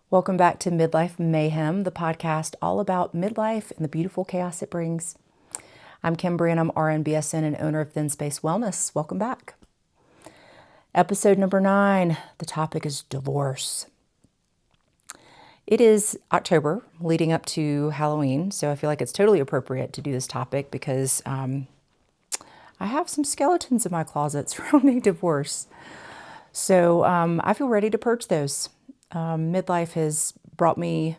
Welcome back to Midlife Mayhem, the podcast all about midlife and the beautiful chaos it brings. I'm Kim Branum, RN-BSN and owner of Thin Space Wellness. Welcome back. Episode number 9, the topic is divorce. It is October, leading up to Halloween, so I feel like it's totally appropriate to do this topic because I have some skeletons in my closet surrounding divorce. So I feel ready to purge those. Midlife has brought me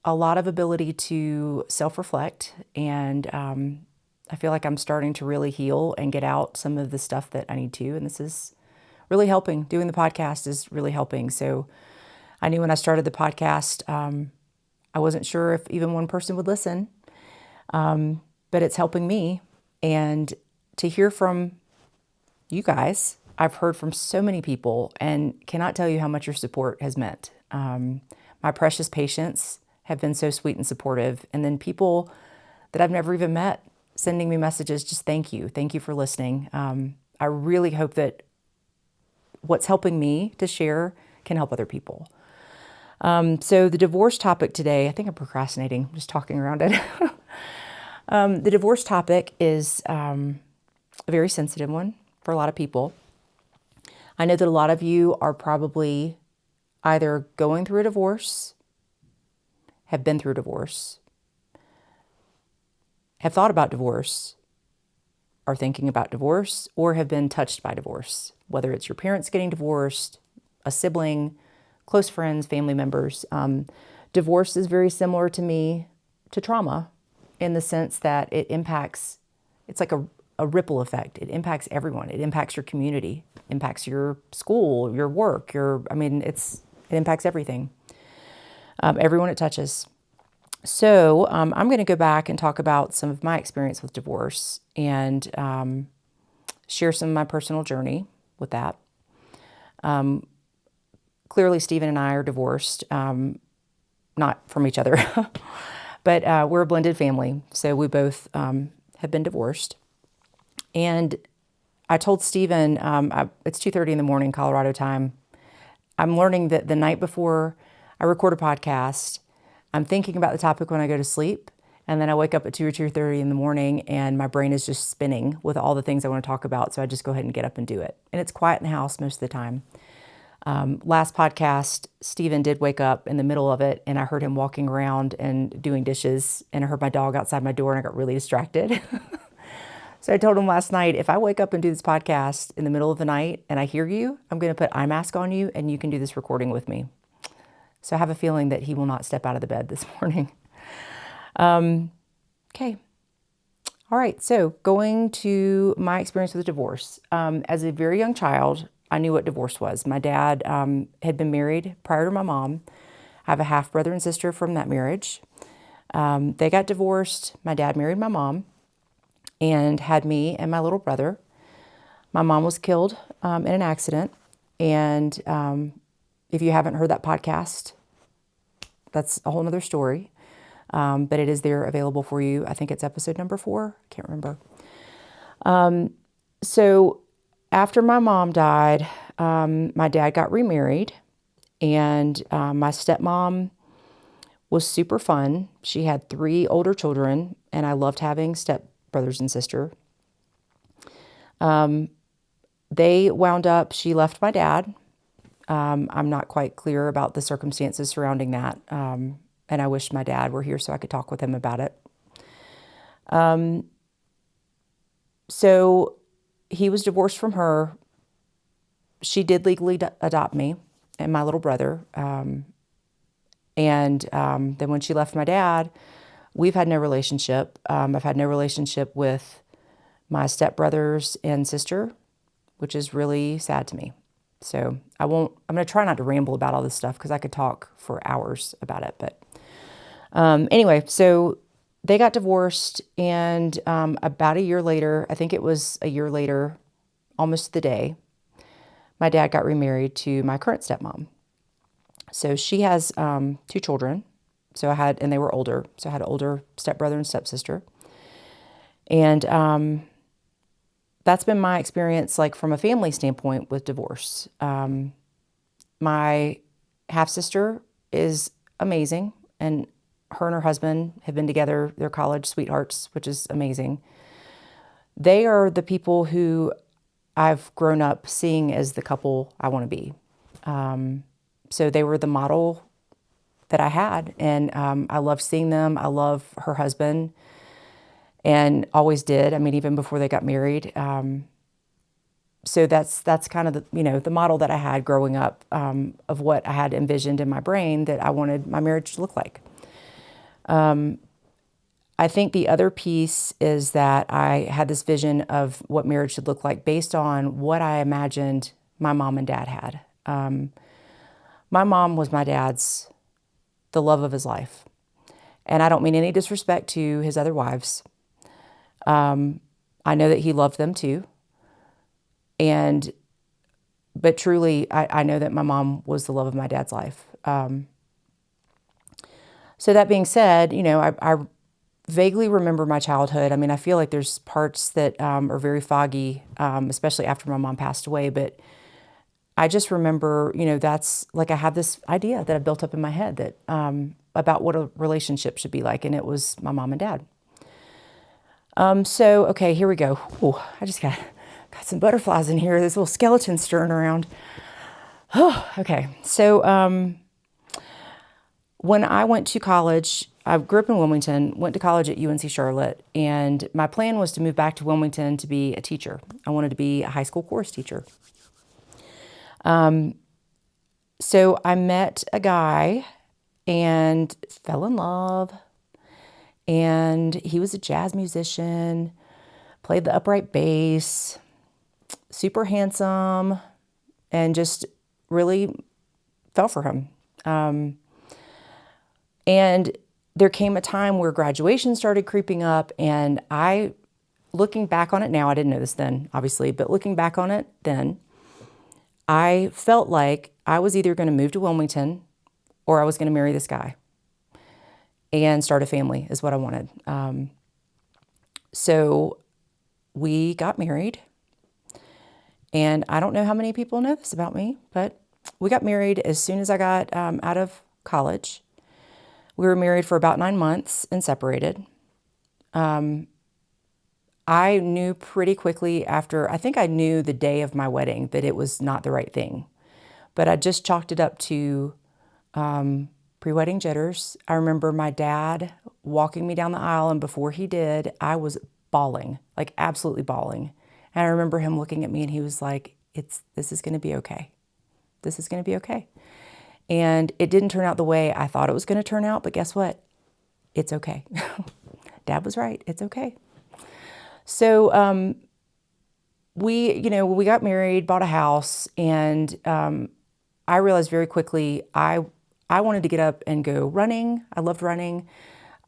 a lot of ability to self-reflect, and I feel like I'm starting to really heal and get out some of the stuff that I need to, and this is really helping. Doing the podcast is really helping. So I knew when I started the podcast, I wasn't sure if even one person would listen, but it's helping me. And to hear from you guys, I've heard from so many people and cannot tell you how much your support has meant. My precious patients have been so sweet and supportive. And then people that I've never even met sending me messages, just thank you. Thank you for listening. I really hope that what's helping me to share can help other people. So the divorce topic today, I think I'm procrastinating, I'm just talking around it. The divorce topic is a very sensitive one for a lot of people. I know that a lot of you are probably either going through a divorce, have been through divorce, have thought about divorce, are thinking about divorce, or have been touched by divorce, whether it's your parents getting divorced, a sibling, close friends, family members. Divorce is very similar to me to trauma in the sense that it impacts, it's like a ripple effect. It impacts everyone. It impacts your community, impacts your school, your work, it impacts everything. Everyone it touches. So I'm going to go back and talk about some of my experience with divorce and share some of my personal journey with that. Clearly, Stephen and I are divorced, not from each other, but we're a blended family. So we both have been divorced. And I told Stephen, it's 2:30 in the morning, Colorado time. I'm learning that the night before I record a podcast, I'm thinking about the topic when I go to sleep. And then I wake up at 2 or 2:30 in the morning and my brain is just spinning with all the things I want to talk about. So I just go ahead and get up and do it. And it's quiet in the house most of the time. Last podcast, Stephen did wake up in the middle of it and I heard him walking around and doing dishes and I heard my dog outside my door and I got really distracted. So I told him last night, if I wake up and do this podcast in the middle of the night and I hear you, I'm going to put eye mask on you and you can do this recording with me. So I have a feeling that he will not step out of the bed this morning. Okay. All right. So going to my experience with divorce. As a very young child, I knew what divorce was. My dad had been married prior to my mom. I have a half brother and sister from that marriage. They got divorced. My dad married my mom and had me and my little brother. My mom was killed in an accident. And if you haven't heard that podcast, that's a whole nother story. But it is there available for you. I think it's episode number 4. Can't remember. So after my mom died, my dad got remarried. And my stepmom was super fun. She had 3 older children. And I loved having stepbrothers and sister. They wound up, she left my dad. I'm not quite clear about the circumstances surrounding that. And I wish my dad were here so I could talk with him about it. So he was divorced from her. She did legally adopt me and my little brother. And then when she left my dad, we've had no relationship. I've had no relationship with my stepbrothers and sister, which is really sad to me. So I'm going to try not to ramble about all this stuff because I could talk for hours about it. But anyway, so they got divorced and about a year later, I think it was a year later, almost the day, my dad got remarried to my current stepmom. So she has 2 children. And they were older. So I had an older stepbrother and stepsister. And that's been my experience, like from a family standpoint with divorce. My half-sister is amazing, and her and her husband have been together. They're college sweethearts, which is amazing. They are the people who I've grown up seeing as the couple I want to be. So they were the model that I had, and I love seeing them. I love her husband, and always did. I mean, even before they got married. So that's kind of the model that I had growing up, of what I had envisioned in my brain that I wanted my marriage to look like. I think the other piece is that I had this vision of what marriage should look like based on what I imagined my mom and dad had. My mom was my dad's, the love of his life. And I don't mean any disrespect to his other wives. I know that he loved them too. But truly, I know that my mom was the love of my dad's life. So that being said, I vaguely remember my childhood. I mean, I feel like there's parts that are very foggy, especially after my mom passed away. But I just remember, that's like I had this idea that I built up in my head that about what a relationship should be like, and it was my mom and dad. So okay, here we go. Ooh, I just got some butterflies in here. This little skeleton stirring around. Oh, okay. So when I went to college, I grew up in Wilmington, went to college at UNC Charlotte, and my plan was to move back to Wilmington to be a teacher. I wanted to be a high school chorus teacher. So I met a guy and fell in love, and he was a jazz musician, played the upright bass, super handsome, and just really fell for him. And there came a time where graduation started creeping up, and looking back on it now, I didn't know this then, obviously, but looking back on it then, I felt like I was either going to move to Wilmington or I was going to marry this guy and start a family is what I wanted. So we got married, and I don't know how many people know this about me, but we got married as soon as I got out of college. We were married for about 9 months and separated. I knew pretty quickly after, I think I knew the day of my wedding that it was not the right thing, but I just chalked it up to pre-wedding jitters. I remember my dad walking me down the aisle, and before he did, I was bawling, like absolutely bawling. And I remember him looking at me, and he was like, this is going to be okay. This is going to be okay. And it didn't turn out the way I thought it was going to turn out, but guess what? It's okay. Dad was right. It's okay. So we got married, bought a house, and I realized very quickly I wanted to get up and go running. I loved running.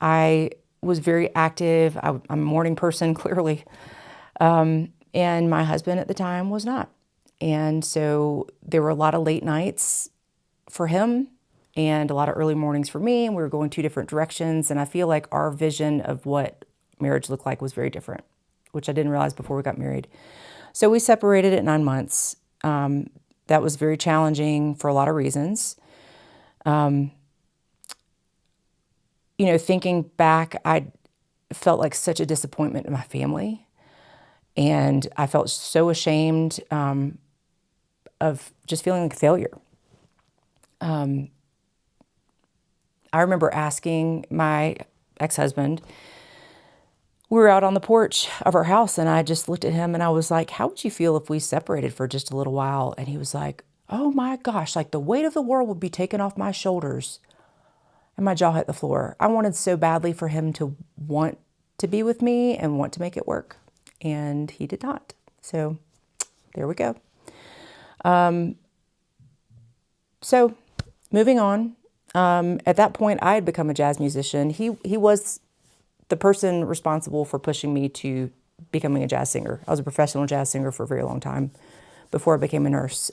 I was very active. I'm a morning person, clearly. And my husband at the time was not. And so there were a lot of late nights for him and a lot of early mornings for me, and we were going two different directions. And I feel like our vision of what marriage looked like was very different, which I didn't realize before we got married. So we separated at 9 months. That was very challenging for a lot of reasons. Thinking back, I felt like such a disappointment in my family, and I felt so ashamed of just feeling like a failure. I remember asking my ex-husband, we were out on the porch of our house, and I just looked at him and I was like, how would you feel if we separated for just a little while? And he was like, oh my gosh, like the weight of the world would be taken off my shoulders. And my jaw hit the floor. I wanted so badly for him to want to be with me and want to make it work. And he did not. So there we go. So moving on. At that point, I had become a jazz musician. He was the person responsible for pushing me to becoming a jazz singer. I was a professional jazz singer for a very long time before I became a nurse.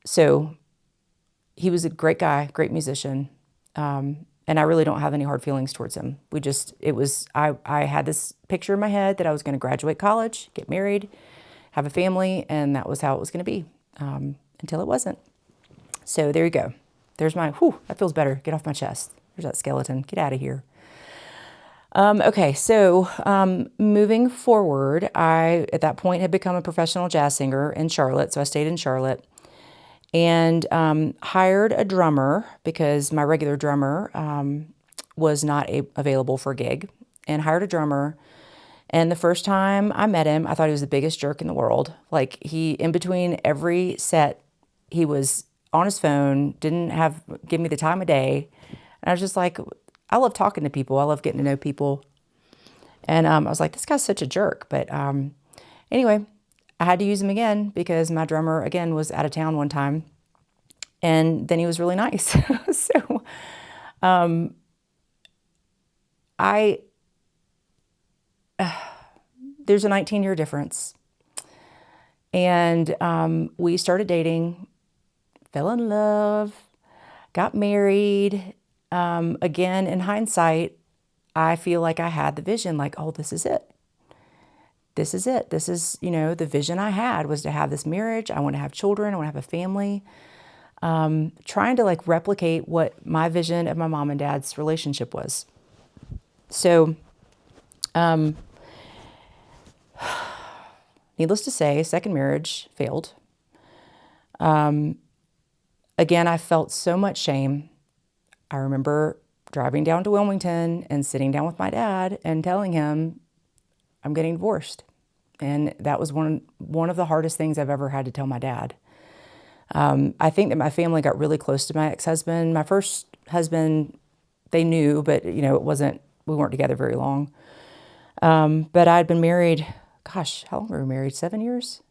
So he was a great guy, great musician. And I really don't have any hard feelings towards him. I had this picture in my head that I was going to graduate college, get married, have a family, and that was how it was going to be, until it wasn't. So there you go. There's my, whew, that feels better. Get off my chest. There's that skeleton. Get out of here. Okay, so moving forward, I, at that point, had become a professional jazz singer in Charlotte, so I stayed in Charlotte, and hired a drummer because my regular drummer was not available for a gig, and hired a drummer. And the first time I met him, I thought he was the biggest jerk in the world. Like, in between every set, he was on his phone, didn't give me the time of day. And I was just like, I love talking to people. I love getting to know people. And I was like, this guy's such a jerk. But anyway, I had to use him again because my drummer, again, was out of town one time. And then he was really nice. So there's a 19-year difference. And we started dating, fell in love, got married. Again, in hindsight, I feel like I had the vision, like, oh, this is it. This is it. This is, the vision I had was to have this marriage. I want to have children. I want to have a family. Trying to like replicate what my vision of my mom and dad's relationship was. So, needless to say, second marriage failed. Again, I felt so much shame. I remember driving down to Wilmington and sitting down with my dad and telling him I'm getting divorced. And that was one of the hardest things I've ever had to tell my dad. I think that my family got really close to my ex-husband. My first husband, they knew, but we weren't together very long. But I'd been married, gosh, how long were we married? 7 years?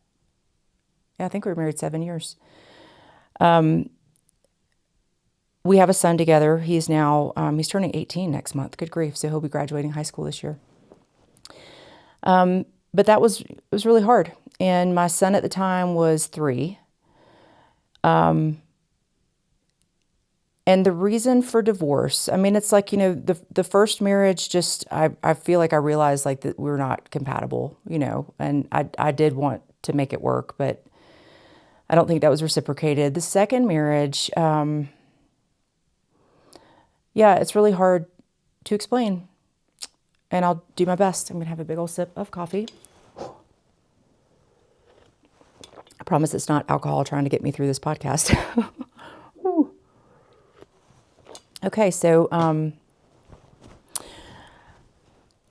Yeah, I think we were married 7 years. We have a son together. He's now, he's turning 18 next month. Good grief. So he'll be graduating high school this year. But it was really hard. And my son at the time was 3. And the reason for divorce, it's like, the first marriage I feel like I realized like that we're not compatible, and I did want to make it work, but I don't think that was reciprocated. The second marriage, it's really hard to explain, and I'll do my best. I'm going to have a big old sip of coffee. I promise it's not alcohol trying to get me through this podcast. Okay, so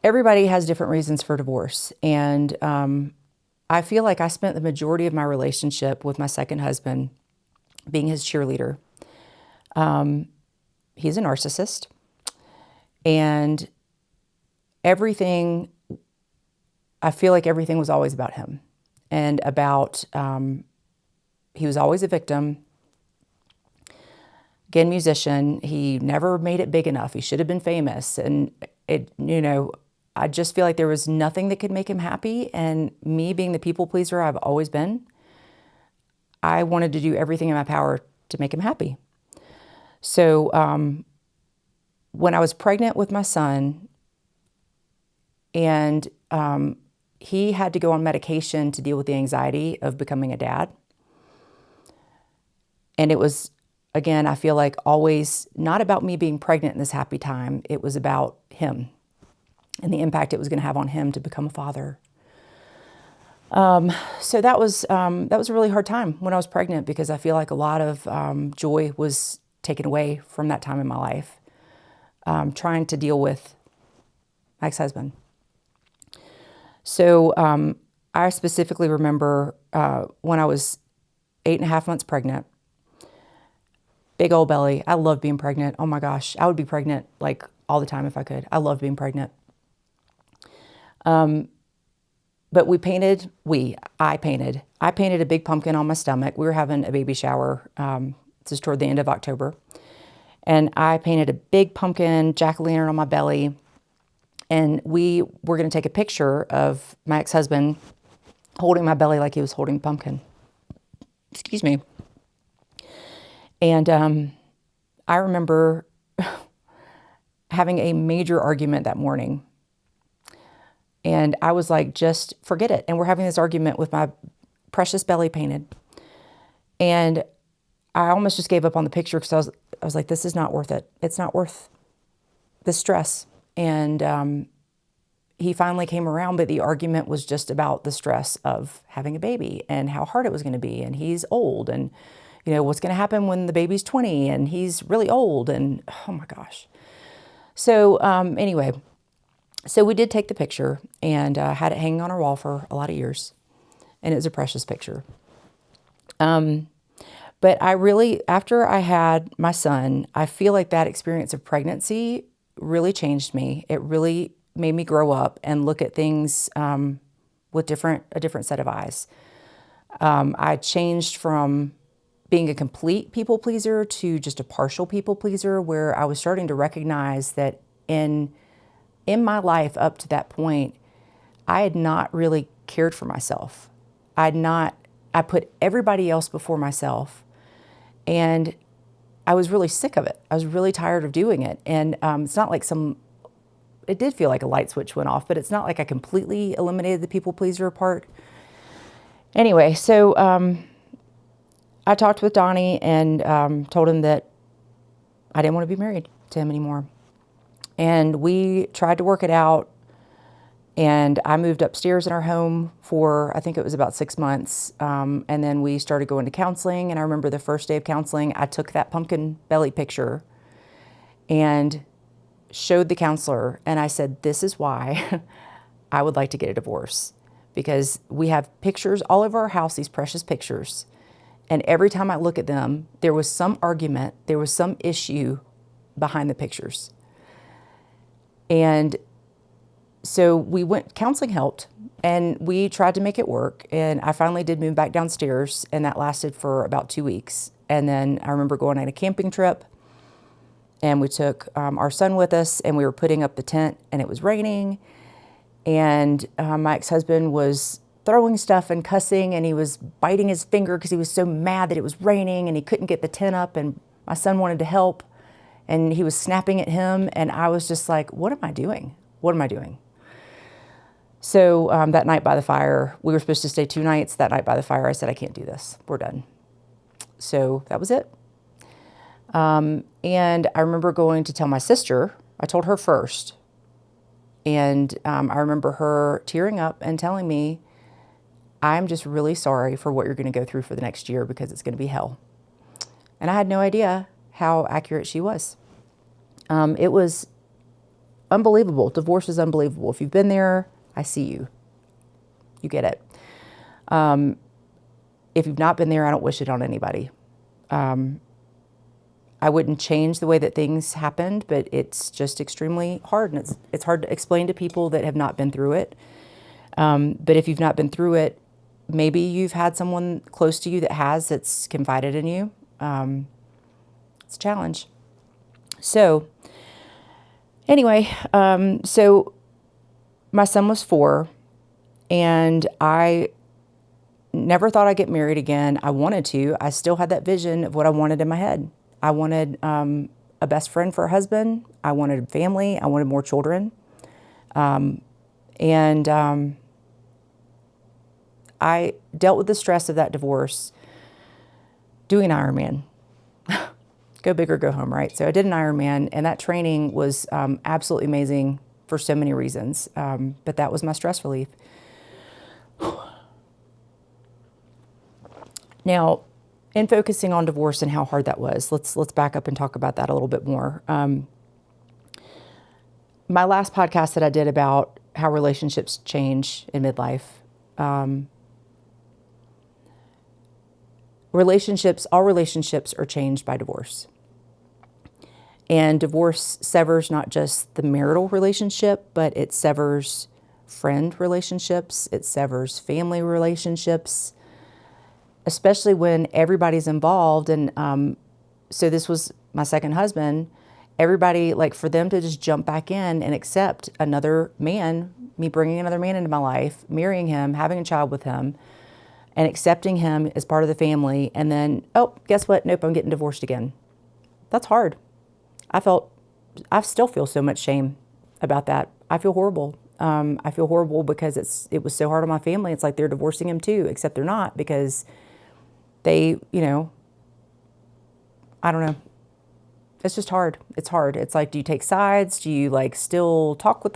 everybody has different reasons for divorce, and I feel like I spent the majority of my relationship with my second husband being his cheerleader. He's a narcissist, and I feel like everything was always about him, and about, he was always a victim. Again, musician, he never made it big enough. He should have been famous. And I just feel like there was nothing that could make him happy. And me being the people pleaser I've always been, I wanted to do everything in my power to make him happy. So when I was pregnant with my son, and he had to go on medication to deal with the anxiety of becoming a dad. And it was, again, I feel like always not about me being pregnant in this happy time. It was about him and the impact it was going to have on him to become a father. So that was a really hard time when I was pregnant, because I feel like a lot of joy was taken away from that time in my life, trying to deal with my ex-husband. So I specifically remember when I was 8.5 months pregnant. Big old belly. I love being pregnant. Oh my gosh. I would be pregnant like all the time if I could. I love being pregnant. But I painted a big pumpkin on my stomach. We were having a baby shower. This is toward the end of October. And I painted a big pumpkin jack-o'-lantern on my belly. And we were going to take a picture of my ex-husband holding my belly like he was holding a pumpkin. Excuse me. And I remember having a major argument that morning. And I was like, just forget it. And we're having this argument with my precious belly painted. And I almost just gave up on the picture because I was like, this is not worth it. It's not worth the stress. And he finally came around, but the argument was just about the stress of having a baby and how hard it was going to be. And he's old, and what's going to happen when the baby's 20 and he's really old, and oh my gosh. So anyway, so we did take the picture and had it hanging on our wall for a lot of years, and it was a precious picture. But I really, after I had my son, I feel like that experience of pregnancy really changed me. It really made me grow up and look at things with a different set of eyes. I changed from being a complete people pleaser to just a partial people pleaser, where I was starting to recognize that in my life up to that point, I had not really cared for myself. I put everybody else before myself, and I was really sick of it. I was really tired of doing it. And it's not like it did feel like a light switch went off, but it's not like I completely eliminated the people pleaser part. Anyway, so I talked with Donnie and told him that I didn't want to be married to him anymore. And we tried to work it out. And I moved upstairs in our home for, I think it was about 6 months. And then we started going to counseling. And I remember the first day of counseling, I took that pumpkin belly picture and showed the counselor. And I said, this is why I would like to get a divorce. Because we have pictures all over our house, these precious pictures. And every time I look at them, there was some argument, there was some issue behind the pictures. And so counseling helped, and we tried to make it work. And I finally did move back downstairs, and that lasted for about 2 weeks. And then I remember going on a camping trip, and we took our son with us, and we were putting up the tent, and it was raining. And my ex-husband was throwing stuff and cussing, and he was biting his finger because he was so mad that it was raining and he couldn't get the tent up, and my son wanted to help, and he was snapping at him. And I was just like, what am I doing? What am I doing? So that night by the fire, we were supposed to stay 2 nights. That night by the fire, I said, I can't do this. We're done. So that was it. And I remember going to tell my sister. I told her first. And I remember her tearing up and telling me, I'm just really sorry for what you're going to go through for the next year, because it's going to be hell. And I had no idea how accurate she was. It was unbelievable. Divorce is unbelievable. If you've been there, I see you. You get it. If you've not been there, I don't wish it on anybody. I wouldn't change the way that things happened, but it's just extremely hard, and it's hard to explain to people that have not been through it. But if you've not been through it, maybe you've had someone close to you that's confided in you. It's a challenge. So anyway, so my son was 4, and I never thought I'd get married again. I wanted to. I still had that vision of what I wanted in my head. I wanted a best friend for a husband. I wanted family. I wanted more children. And I dealt with the stress of that divorce doing Ironman. Go big or go home, right? So I did an Ironman, and that training was absolutely amazing for so many reasons. But that was my stress relief. Now, in focusing on divorce and how hard that was, let's back up and talk about that a little bit more. My last podcast that I did about how relationships change in midlife, all relationships are changed by divorce. And divorce severs not just the marital relationship, but it severs friend relationships, it severs family relationships, especially when everybody's involved. And so this was my second husband. Everybody, like, for them to just jump back in and accept another man, me bringing another man into my life, marrying him, having a child with him, and accepting him as part of the family, and then, oh, guess what? Nope, I'm getting divorced again. That's hard. I still feel so much shame about that. I feel horrible. I feel horrible because it was so hard on my family. It's like they're divorcing him too, except they're not, because they, I don't know. It's just hard. It's hard. It's like, do you take sides? Do you like still talk with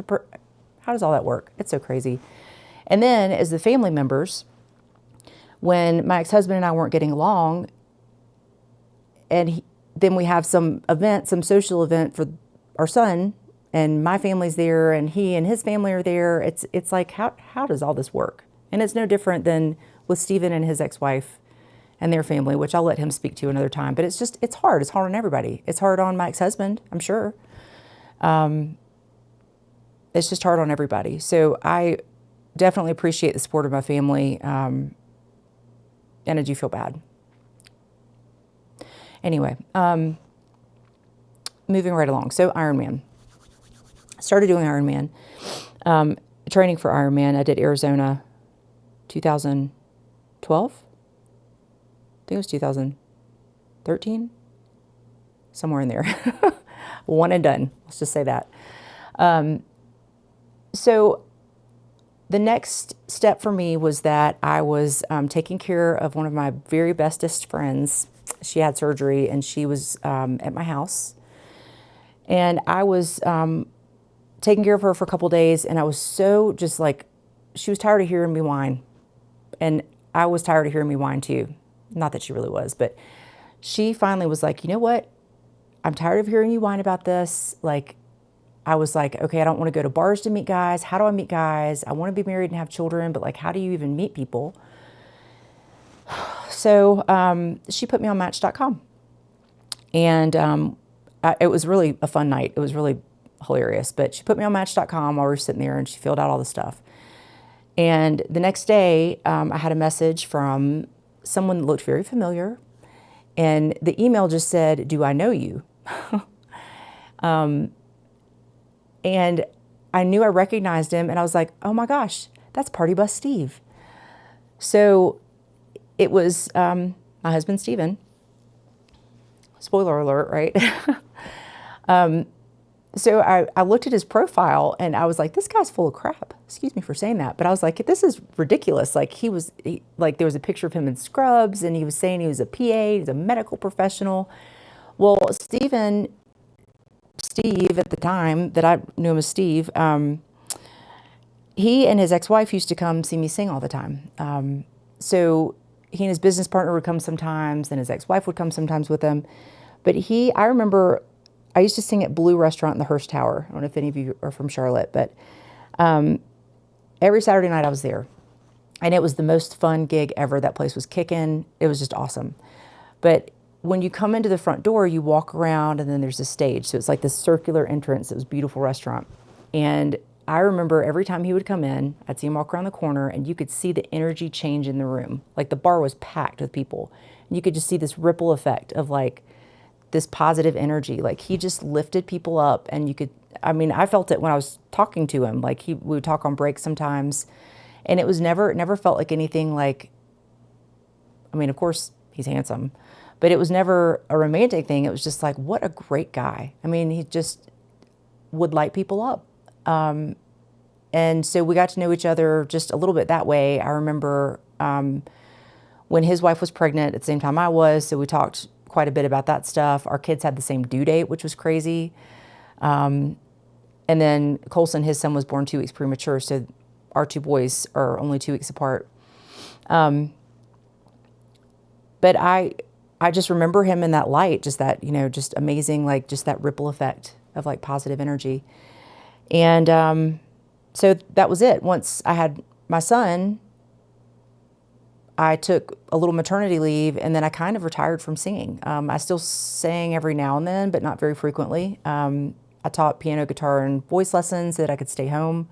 how does all that work? It's so crazy. And then as the family members, when my ex-husband and I weren't getting along, and then we have some event, some social event for our son, and my family's there, and he and his family are there. It's like, how does all this work? And it's no different than with Stephen and his ex-wife and their family, which I'll let him speak to another time. But it's hard. It's hard on everybody. It's hard on my ex-husband, I'm sure. It's just hard on everybody. So I definitely appreciate the support of my family, and I do feel bad. Anyway, moving right along. So Ironman. Started doing Ironman, training for Ironman. I did Arizona 2012. I think it was 2013, somewhere in there. One and done. Let's just say that. So the next step for me was that I was taking care of one of my very bestest friends. She had surgery, and she was at my house. And I was taking care of her for a couple days, and I was so just like, she was tired of hearing me whine. And I was tired of hearing me whine too. Not that she really was, but she finally was like, you know what? I'm tired of hearing you whine about this. Like, I was like, okay, I don't want to go to bars to meet guys. How do I meet guys? I want to be married and have children, but like, how do you even meet people? So she put me on Match.com. And it was really a fun night. It was really hilarious. But she put me on Match.com while we were sitting there, and she filled out all the stuff. And the next day, I had a message from someone that looked very familiar. And the email just said, "Do I know you?" And I knew I recognized him, and I was like, oh my gosh, that's Party Bus Steve. So it was my husband, Steven. Spoiler alert, right? So I looked at his profile, and I was like, this guy's full of crap. Excuse me for saying that. But I was like, this is ridiculous. Like like there was a picture of him in scrubs, and he was saying he was a PA, he's a medical professional. Well, Steve at the time that I knew him as Steve, he and his ex-wife used to come see me sing all the time. So he and his business partner would come sometimes, and his ex-wife would come sometimes with him. But I remember I used to sing at Blue Restaurant in the Hearst Tower. I don't know if any of you are from Charlotte, but every Saturday night I was there. And it was the most fun gig ever. That place was kicking. It was just awesome. But when you come into the front door, you walk around, and then there's a stage. So it's like this circular entrance. It was a beautiful restaurant. And I remember every time he would come in, I'd see him walk around the corner, and you could see the energy change in the room. Like the bar was packed with people. And you could just see this ripple effect of like this positive energy. Like he just lifted people up, and I felt it when I was talking to him. Like we would talk on breaks sometimes, and it never felt like anything like, of course he's handsome, but it was never a romantic thing. It was just like, what a great guy. He just would light people up. And so we got to know each other just a little bit that way. I remember when his wife was pregnant at the same time I was, so we talked quite a bit about that stuff. Our kids had the same due date, which was crazy. And then Colson, his son, was born 2 weeks premature, so our two boys are only 2 weeks apart. But I just remember him in that light, just that, just amazing, like just that ripple effect of like positive energy. And so that was it. Once I had my son, I took a little maternity leave, and then I kind of retired from singing. I still sang every now and then, but not very frequently. I taught piano, guitar, and voice lessons so that I could stay home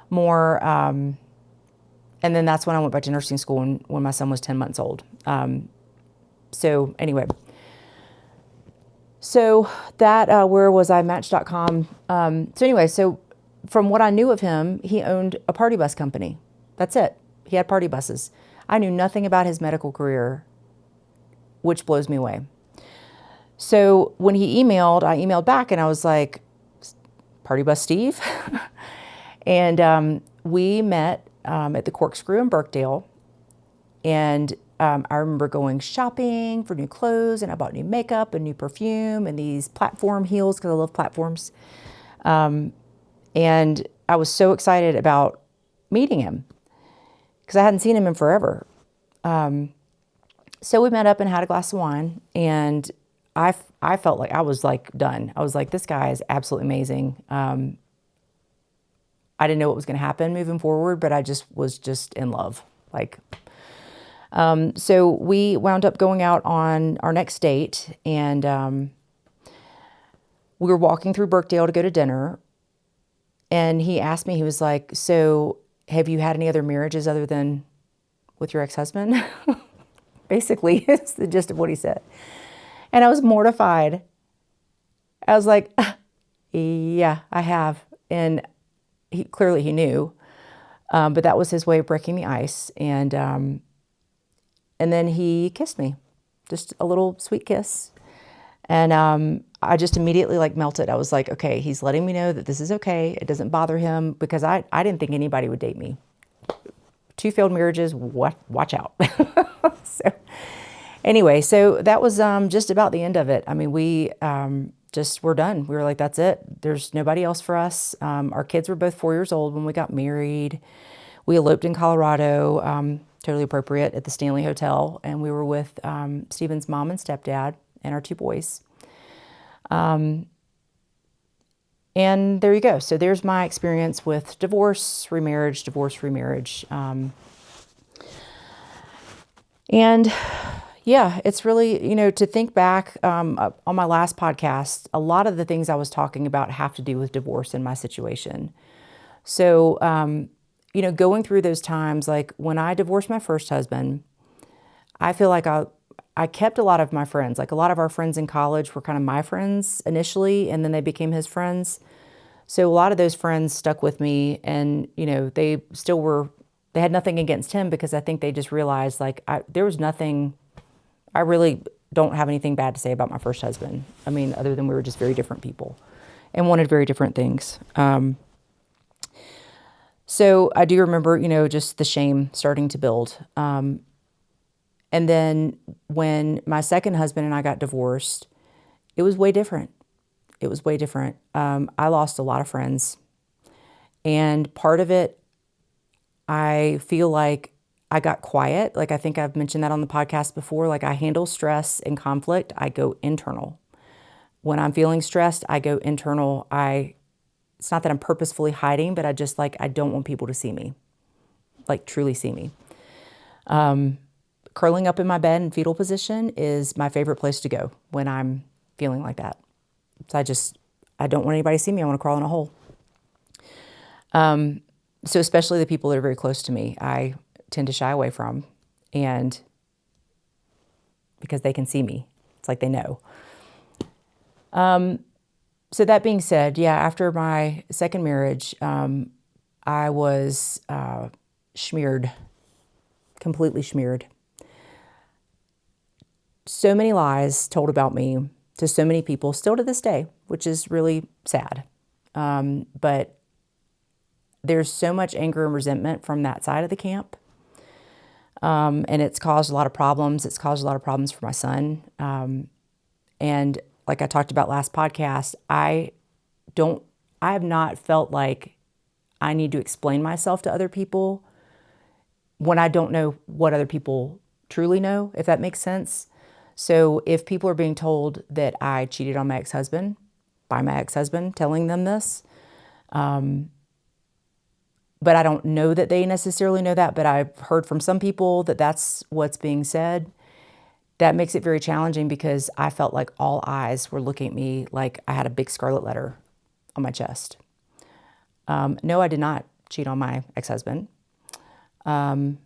more. And then that's when I went back to nursing school when my son was 10 months old. So anyway, so that, where was I? Match.com. So from what I knew of him, he owned a party bus company. That's it. He had party buses. I knew nothing about his medical career, which blows me away. So when he emailed, I emailed back, and I was like, Party Bus Steve? And we met at the Corkscrew in Birkdale. And I remember going shopping for new clothes, and I bought new makeup and new perfume and these platform heels because I love platforms. And I was so excited about meeting him because I hadn't seen him in forever. So we met up and had a glass of wine, and I felt like I was like done. I was like, this guy is absolutely amazing. I didn't know what was going to happen moving forward, but I just was just in love. So we wound up going out on our next date, and we were walking through Birkdale to go to dinner. And he asked me, he was like, so have you had any other marriages other than with your ex-husband? Basically, it's the gist of what he said. And I was mortified. I was like, yeah, I have. And he knew, but that was his way of breaking the ice. And then he kissed me, just a little sweet kiss. And I just immediately melted. I was like, okay, he's letting me know that this is okay. It doesn't bother him, because I didn't think anybody would date me. 2 failed marriages, watch out. So anyway, so that was just about the end of it. I mean, we just were done. We were like, that's it. There's nobody else for us. Our kids were both 4 years old when we got married. We eloped in Colorado, totally appropriate, at the Stanley Hotel. And we were with Stephen's mom and stepdad and our 2 boys. And there you go. So there's my experience with divorce, remarriage. And yeah, it's really, to think back on my last podcast, a lot of the things I was talking about have to do with divorce in my situation. So, going through those times, like when I divorced my first husband, I feel like I kept a lot of my friends. Like a lot of our friends in college were kind of my friends initially, and then they became his friends. So a lot of those friends stuck with me, and, they still were, they had nothing against him, because I think they just realized there was nothing, I really don't have anything bad to say about my first husband. I mean, other than we were just very different people and wanted very different things. So I do remember, just the shame starting to build. And then when my second husband and I got divorced, it was way different. I lost a lot of friends. And part of it, I feel like I got quiet. Like I think I've mentioned that on the podcast before. Like I handle stress and conflict. I go internal. When I'm feeling stressed, I go internal. It's not that I'm purposefully hiding, but I just I don't want people to see me, truly see me. Curling up in my bed in fetal position is my favorite place to go when I'm feeling like that. So I don't want anybody to see me. I want to crawl in a hole. So especially the people that are very close to me, I tend to shy away from, and because they can see me, it's like they know. So that being said, yeah, after my second marriage, I was smeared, completely smeared. So many lies told about me to so many people, still to this day, which is really sad. But there's so much anger and resentment from that side of the camp. And it's caused a lot of problems. It's caused a lot of problems for my son. And like I talked about last podcast, I have not felt like I need to explain myself to other people when I don't know what other people truly know, if that makes sense. So if people are being told that I cheated on my ex-husband, by my ex-husband telling them this, but I don't know that they necessarily know that, but I've heard from some people that that's what's being said. That makes it very challenging, because I felt like all eyes were looking at me like I had a big scarlet letter on my chest. No, I did not cheat on my ex-husband. But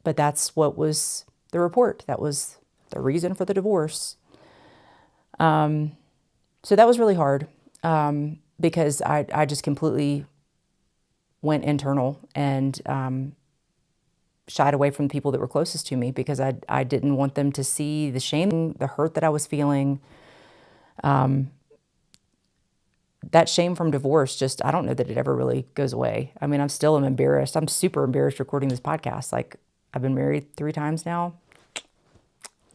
that's what was the report. That was the reason for the divorce. So that was really hard, because I just completely went internal and shied away from the people that were closest to me, because I didn't want them to see the shame, the hurt that I was feeling. That shame from divorce, I don't know that it ever really goes away. I mean, I'm still embarrassed. I'm super embarrassed recording this podcast. I've been married 3 times now,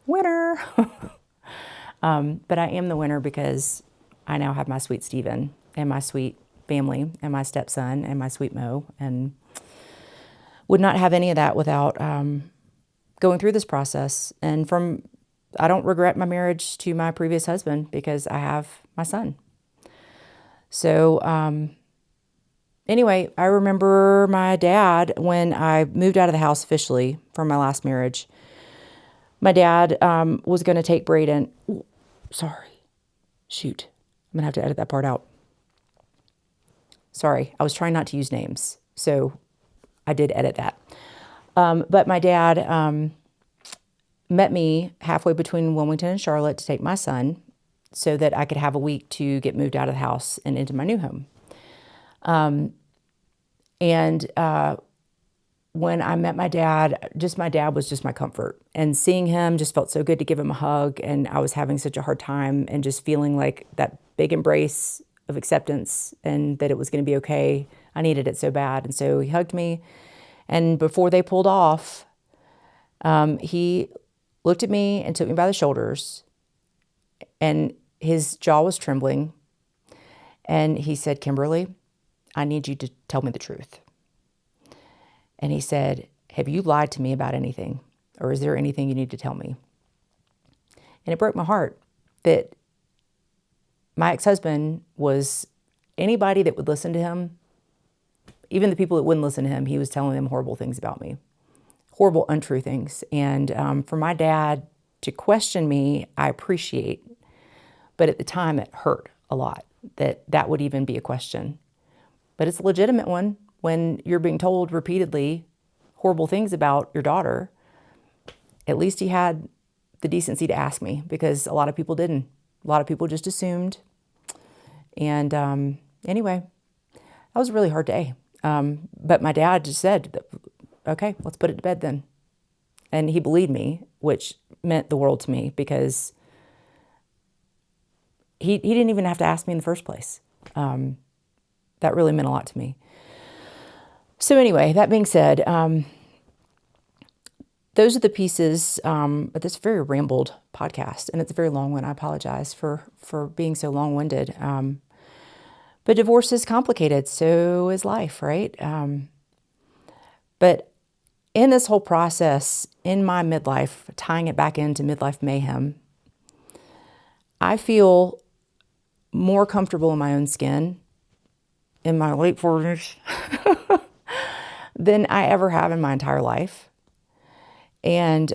Winner. But I am the winner because I now have my sweet Steven and my sweet family and my stepson and my sweet Mo, and would not have any of that without going through this process. And I don't regret my marriage to my previous husband because I have my son. So anyway, I remember my dad, when I moved out of the house officially from my last marriage, my dad was going to take Braden. Ooh, sorry. Shoot. I'm going to have to edit that part out. Sorry. I was trying not to use names, so I did edit that. But my dad met me halfway between Wilmington and Charlotte to take my son so that I could have a week to get moved out of the house and into my new home. When I met my dad was just my comfort. And seeing him just felt so good to give him a hug. And I was having such a hard time and just feeling like that big embrace of acceptance and that it was going to be okay. I needed it so bad. And so he hugged me. And before they pulled off, he looked at me and took me by the shoulders. And his jaw was trembling. And he said, "Kimberly, I need you to tell me the truth." And he said, "Have you lied to me about anything? Or is there anything you need to tell me?" And it broke my heart that my ex-husband was anybody that would listen to him, even the people that wouldn't listen to him, he was telling them horrible things about me, horrible, untrue things. And for my dad to question me, I appreciate. But at the time, it hurt a lot that would even be a question. But it's a legitimate one when you're being told repeatedly horrible things about your daughter. At least he had the decency to ask me, because a lot of people didn't. A lot of people just assumed. And anyway, that was a really hard day. But my dad just said, "Okay, let's put it to bed then." And he believed me, which meant the world to me, because he didn't even have to ask me in the first place. That really meant a lot to me. So anyway, that being said, those are the pieces. But it's a very rambled podcast, and it's a very long one. I apologize for being so long-winded. But divorce is complicated. So is life, right? But in this whole process, in my midlife, tying it back into midlife mayhem, I feel more comfortable in my own skin in my late 40s than I ever have in my entire life. And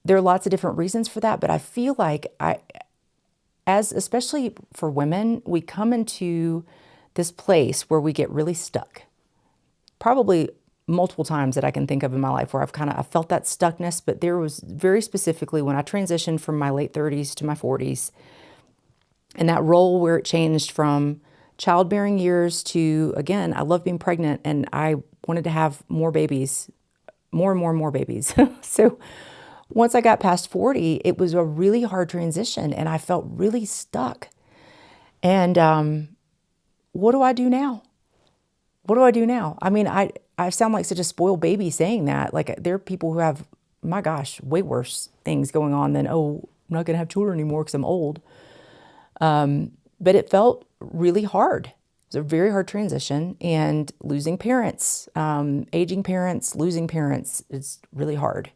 there are lots of different reasons for that, but I feel like especially for women, we come into this place where we get really stuck. Probably multiple times that I can think of in my life where I felt that stuckness, but there was very specifically when I transitioned from my late 30s to my 40s, and that role where it changed from childbearing years to, again, I love being pregnant and I wanted to have more babies, more and more and more babies. So once I got past 40, it was a really hard transition and I felt really stuck. And what do I do now? What do I do now? I mean, I sound like such a spoiled baby saying that. Like, there are people who have, my gosh, way worse things going on than, oh, I'm not going to have children anymore because I'm old. But it felt really hard. It was a very hard transition, and losing parents, aging parents, losing parents is really hard.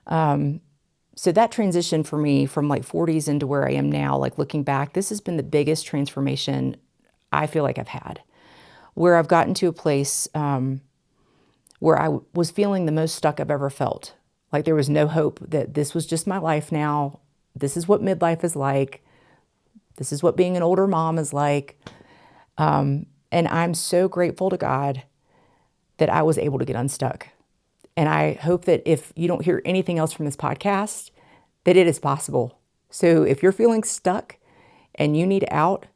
So that transition for me from like 40s into where I am now, like looking back, this has been the biggest transformation I feel like I've had, where I've gotten to a place where I was feeling the most stuck I've ever felt. Like there was no hope that this was just my life now. This is what midlife is like. This is what being an older mom is like. And I'm so grateful to God that I was able to get unstuck. And I hope that if you don't hear anything else from this podcast, that it is possible. So if you're feeling stuck and you need out,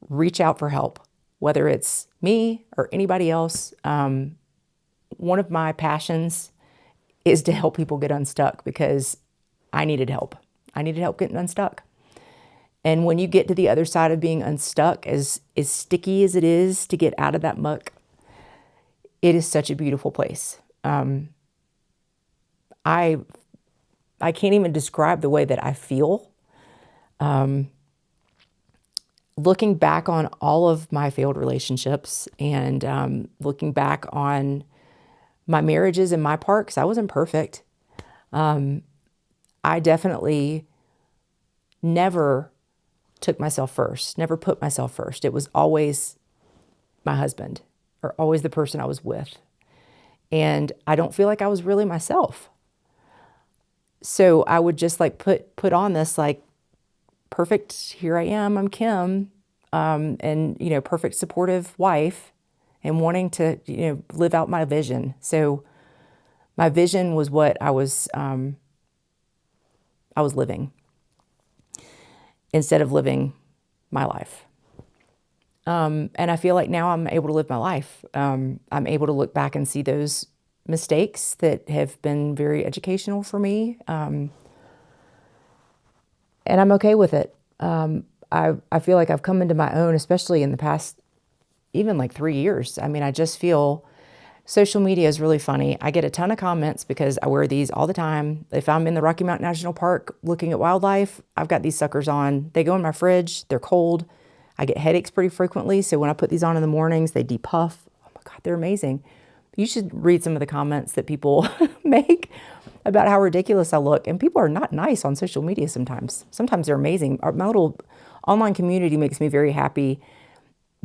reach out for help, whether it's me or anybody else. One of my passions is to help people get unstuck because I needed help. I needed help getting unstuck. And when you get to the other side of being unstuck, as sticky as it is to get out of that muck, it is such a beautiful place. I I can't even describe the way that I feel. Looking back on all of my failed relationships and looking back on my marriages and my part, because I wasn't perfect. I definitely never took myself first, never put myself first. It was always my husband or always the person I was with. And I don't feel like I was really myself. So I would just like put on this like perfect, here I am, I'm Kim, and, you know, perfect supportive wife and wanting to, you know, live out my vision. So my vision was what I was living instead of living my life. And I feel like now I'm able to live my life. I'm able to look back and see those mistakes that have been very educational for me. And I'm okay with it. I feel like I've come into my own, especially in the past, even like 3 years. I mean, I just feel social media is really funny. I get a ton of comments because I wear these all the time. If I'm in the Rocky Mountain National Park looking at wildlife, I've got these suckers on. They go in my fridge. They're cold. I get headaches pretty frequently. So when I put these on in the mornings, they depuff. Oh my God, they're amazing. You should read some of the comments that people make about how ridiculous I look. And people are not nice on social media sometimes. Sometimes they're amazing. My little online community makes me very happy.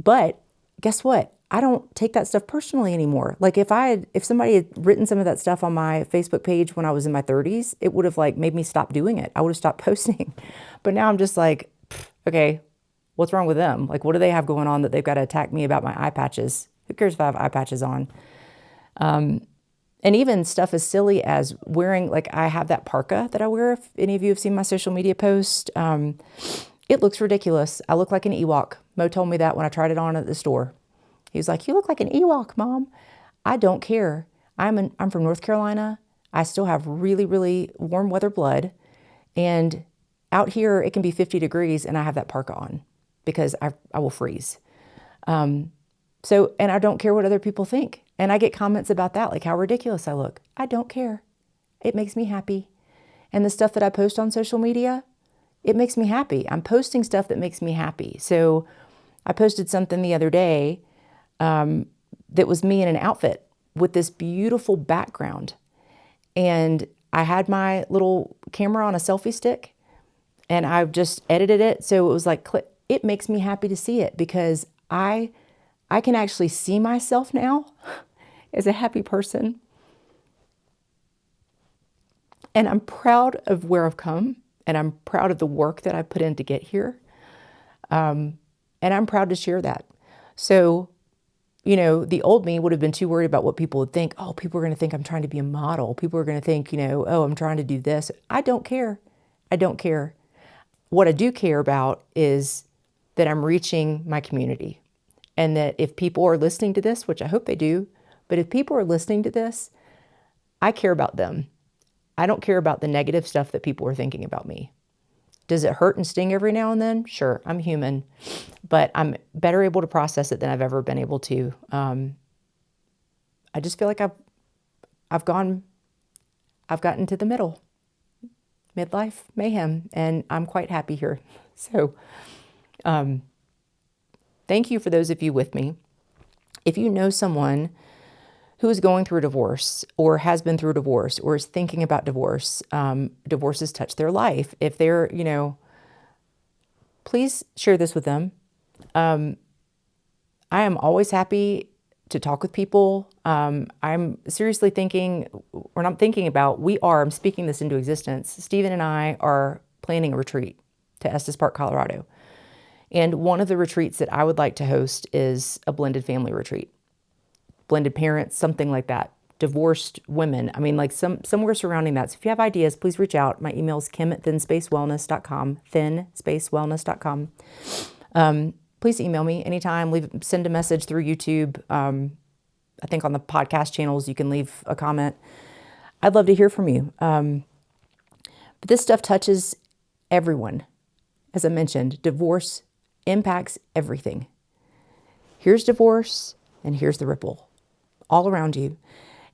But guess what? I don't take that stuff personally anymore. Like if somebody had written some of that stuff on my Facebook page when I was in my 30s, it would have like made me stop doing it. I would have stopped posting. But now I'm just like, okay, what's wrong with them? Like, what do they have going on that they've got to attack me about my eye patches? Who cares if I have eye patches on? And even stuff as silly as wearing, like I have that parka that I wear. If any of you have seen my social media post, it looks ridiculous. I look like an Ewok. Mo told me that when I tried it on at the store. He was like, you look like an Ewok, Mom. I don't care. I'm from North Carolina. I still have really, really warm weather blood. And out here, it can be 50 degrees and I have that parka on because I will freeze. And I don't care what other people think. And I get comments about that, like how ridiculous I look. I don't care. It makes me happy. And the stuff that I post on social media, it makes me happy. I'm posting stuff that makes me happy. So I posted something the other day that was me in an outfit with this beautiful background. And I had my little camera on a selfie stick and I've just edited it. So it was like, it makes me happy to see it because I can actually see myself now as a happy person. And I'm proud of where I've come and I'm proud of the work that I put in to get here. And I'm proud to share that. So, you know, the old me would have been too worried about what people would think. Oh, people are going to think I'm trying to be a model. People are going to think, you know, oh, I'm trying to do this. I don't care. I don't care. What I do care about is that I'm reaching my community and that if people are listening to this, which I hope they do, but if people are listening to this, I care about them. I don't care about the negative stuff that people are thinking about me. Does it hurt and sting every now and then? Sure, I'm human, but I'm better able to process it than I've ever been able to. I just feel like I've gotten to the middle, midlife mayhem, and I'm quite happy here. So, thank you for those of you with me. If you know someone who is going through a divorce or has been through a divorce or is thinking about divorce, divorces touch their life. If they're, you know, please share this with them. I am always happy to talk with people. I'm seriously thinking, or not thinking about, I'm speaking this into existence. Stephen and I are planning a retreat to Estes Park, Colorado. And one of the retreats that I would like to host is a blended family retreat. Blended parents, something like that. Divorced women. I mean, like somewhere surrounding that. So if you have ideas, please reach out. My email is kim@thinspacewellness.com, thinspacewellness.com. Please email me anytime. Send a message through YouTube. I think on the podcast channels, you can leave a comment. I'd love to hear from you. But this stuff touches everyone. As I mentioned, divorce impacts everything. Here's divorce and here's the ripple all around you.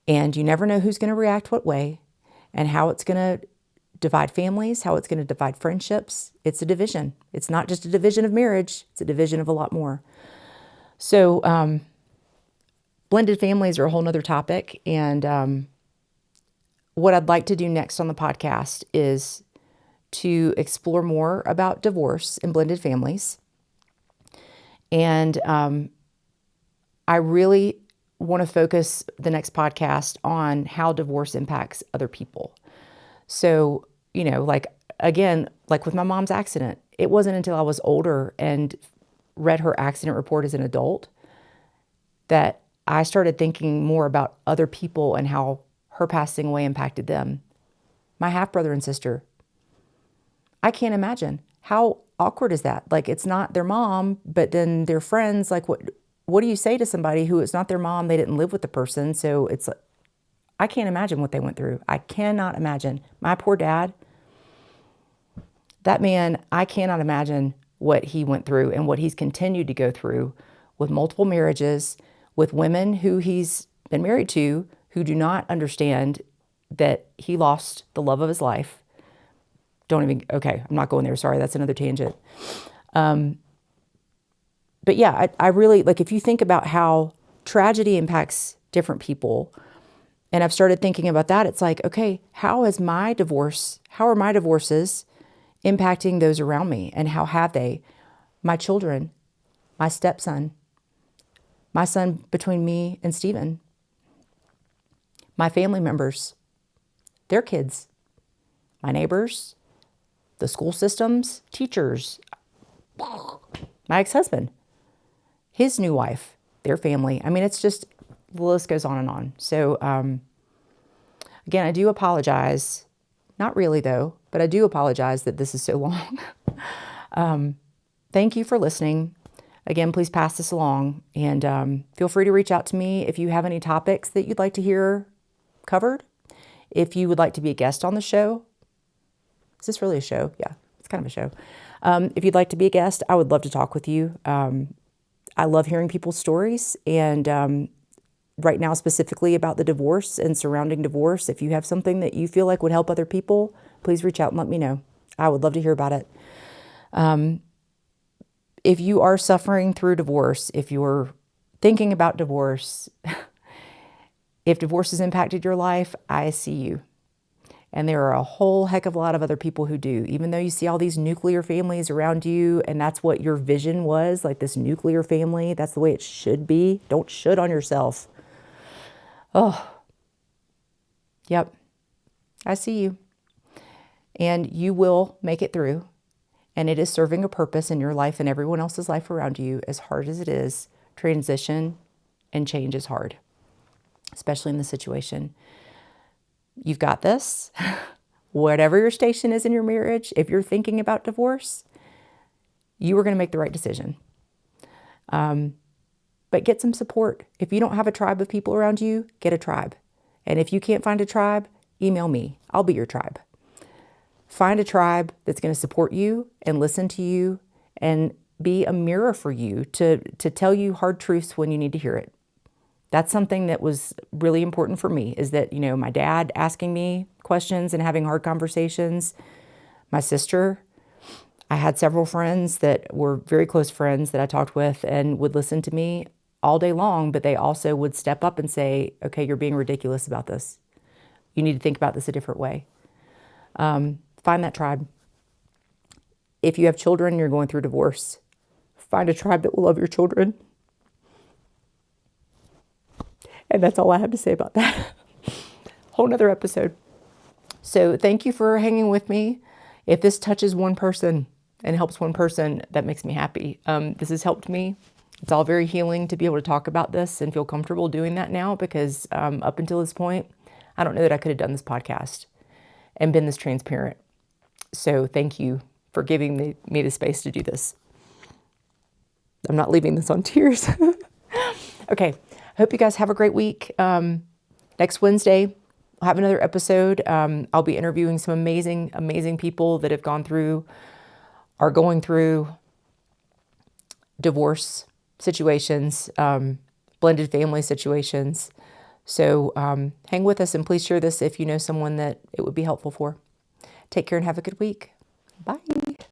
And you never know who's going to react what way and how it's going to divide families, how it's going to divide friendships. It's a division. It's not just a division of marriage. It's a division of a lot more. So blended families are a whole nother topic. And what I'd like to do next on the podcast is to explore more about divorce and blended families. And I really want to focus the next podcast on how divorce impacts other people. So, like with my mom's accident, it wasn't until I was older and read her accident report as an adult that I started thinking more about other people and how her passing away impacted them. My half-brother and sister. I can't imagine. How awkward is that? Like, it's not their mom, but then their friends. Like, what do you say to somebody who it's not their mom? They didn't live with the person. So it's like, I can't imagine what they went through. I cannot imagine. My poor dad, that man, I cannot imagine what he went through and what he's continued to go through with multiple marriages, with women who he's been married to who do not understand that he lost the love of his life. Okay, I'm not going there. Sorry, that's another tangent. But yeah, I really, like, if you think about how tragedy impacts different people, and I've started thinking about that, it's like, okay, how are my divorces impacting those around me? And how have they? My children, my stepson, my son between me and Stephen, my family members, their kids, my neighbors, the school systems, teachers, my ex-husband, his new wife, their family. I mean, it's just, the list goes on and on. So, again, I do apologize. Not really, though, but I do apologize that this is so long. Thank you for listening. Again, please pass this along, and feel free to reach out to me if you have any topics that you'd like to hear covered. If you would like to be a guest on the show. Is this really a show? Yeah, it's kind of a show. If you'd like to be a guest, I would love to talk with you. I love hearing people's stories, and right now specifically about the divorce and surrounding divorce. If you have something that you feel like would help other people, please reach out and let me know. I would love to hear about it. If you are suffering through divorce, if you're thinking about divorce, if divorce has impacted your life, I see you. And there are a whole heck of a lot of other people who do. Even though you see all these nuclear families around you, and that's what your vision was, like this nuclear family, that's the way it should be. Don't should on yourself. Oh, yep. I see you. And you will make it through. And it is serving a purpose in your life and everyone else's life around you. As hard as it is, transition and change is hard, especially in this situation. You've got this. Whatever your station is in your marriage, if you're thinking about divorce, you are going to make the right decision. But get some support. If you don't have a tribe of people around you, get a tribe. And if you can't find a tribe, email me. I'll be your tribe. Find a tribe that's going to support you and listen to you and be a mirror for you to tell you hard truths when you need to hear it. That's something that was really important for me, is that, my dad asking me questions and having hard conversations, my sister. I had several friends that were very close friends that I talked with and would listen to me all day long, but they also would step up and say, okay, you're being ridiculous about this. You need to think about this a different way. Find that tribe. If you have children and you're going through divorce, find a tribe that will love your children. And that's all I have to say about that. Whole nother episode. So thank you for hanging with me. If this touches one person and helps one person, that makes me happy. This has helped me. It's all very healing to be able to talk about this and feel comfortable doing that now, because up until this point, I don't know that I could have done this podcast and been this transparent. So thank you for giving me the space to do this. I'm not leaving this on tears. Okay. Hope you guys have a great week. Next Wednesday, I'll have another episode. I'll be interviewing some amazing, amazing people that have are going through divorce situations, blended family situations. So hang with us, and please share this if you know someone that it would be helpful for. Take care and have a good week. Bye.